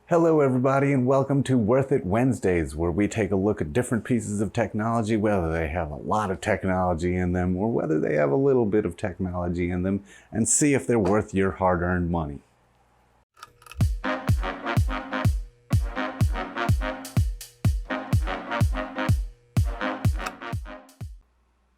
Hello everybody and welcome to Worth It Wednesdays, where we take a look at different pieces of technology, whether they have a lot of technology in them or whether they have a little bit of technology in them, and see if they're worth your hard-earned money.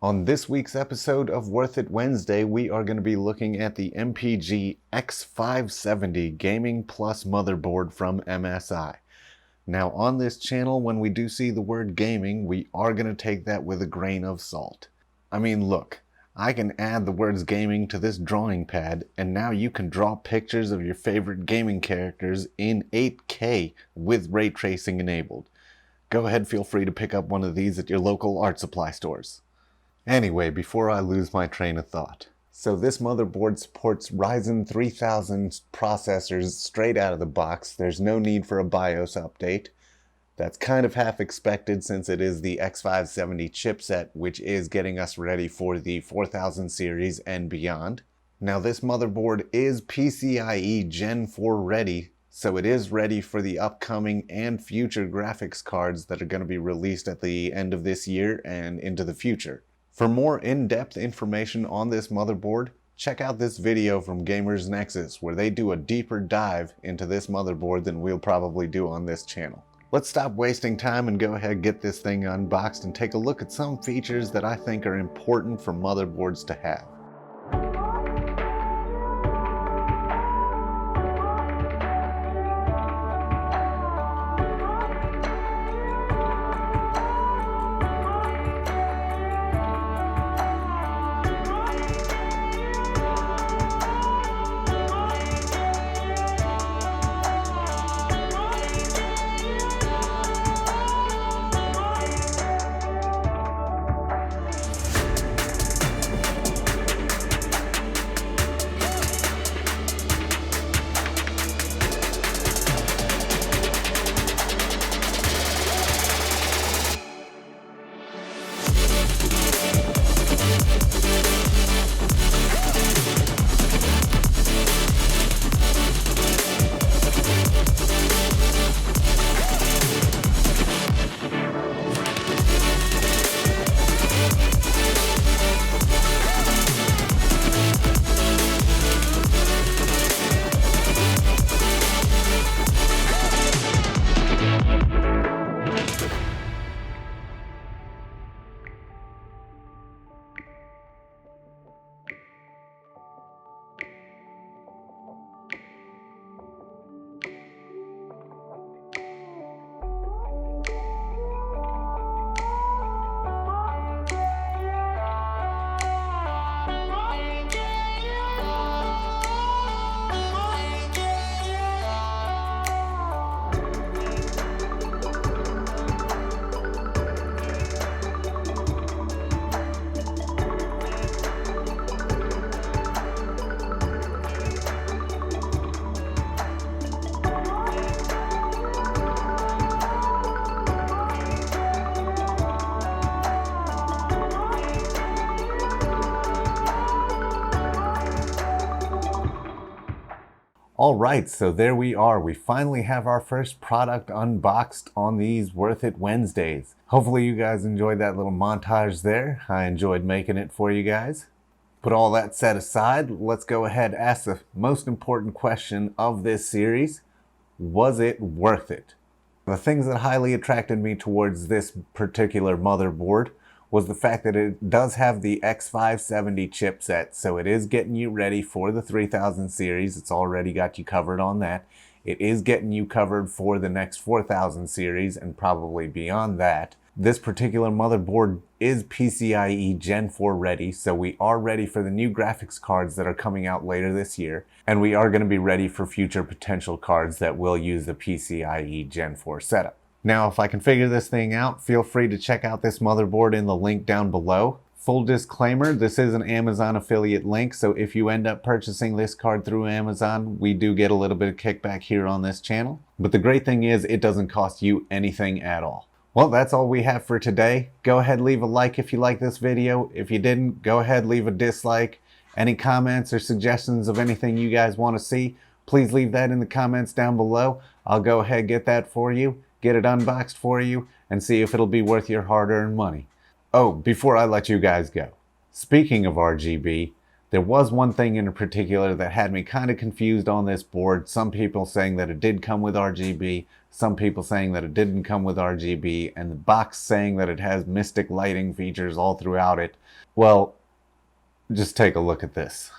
On this week's episode of Worth It Wednesday, we are going to be looking at the MPG X570 Gaming Plus Motherboard from MSI. Now on this channel, when we do see the word gaming, we are going to take that with a grain of salt. I mean, look, I can add the words gaming to this drawing pad, and now you can draw pictures of your favorite gaming characters in 8K with ray tracing enabled. Go ahead, feel free to pick up one of these at your local art supply stores. Anyway, before I lose my train of thought. So this motherboard supports Ryzen 3000 processors straight out of the box. There's no need for a BIOS update. That's kind of half expected since it is the X570 chipset, which is getting us ready for the 4000 series and beyond. Now this motherboard is PCI-E Gen 4 ready, so it is ready for the upcoming and future graphics cards that are going to be released at the end of this year and into the future. For more in-depth information on this motherboard, check out this video from Gamers Nexus where they do a deeper dive into this motherboard than we'll probably do on this channel. Let's stop wasting time and go ahead and get this thing unboxed and take a look at some features that I think are important for motherboards to have. Alright, so there we are. We finally have our first product unboxed on these Worth It Wednesdays. Hopefully you guys enjoyed that little montage there. I enjoyed making it for you guys. Put all that set aside, let's go ahead and ask the most important question of this series. Was it worth it? The things that highly attracted me towards this particular motherboard was the fact that it does have the X570 chipset, so it is getting you ready for the 3000 series. It's already got you covered on that. It is getting you covered for the next 4000 series and probably beyond that. This particular motherboard is PCI-E Gen 4 ready, so we are ready for the new graphics cards that are coming out later this year, and we are going to be ready for future potential cards that will use the PCI-E Gen 4 setup. Now, if I can figure this thing out, feel free to check out this motherboard in the link down below. Full disclaimer, this is an Amazon affiliate link, so if you end up purchasing this card through Amazon, we do get a little bit of kickback here on this channel. But the great thing is it doesn't cost you anything at all. Well, that's all we have for today. Go ahead, leave a like if you like this video. If you didn't, go ahead, leave a dislike. Any comments or suggestions of anything you guys want to see, Please leave that in the comments down below. I'll go ahead and get that for you, get it unboxed for you, and see if it'll be worth your hard-earned money. Oh, before I let you guys go, speaking of RGB, there was one thing in particular that had me kind of confused on this board. Some people saying that it did come with RGB, some people saying that it didn't come with RGB, and the box saying that it has mystic lighting features all throughout it. Well, just take a look at this.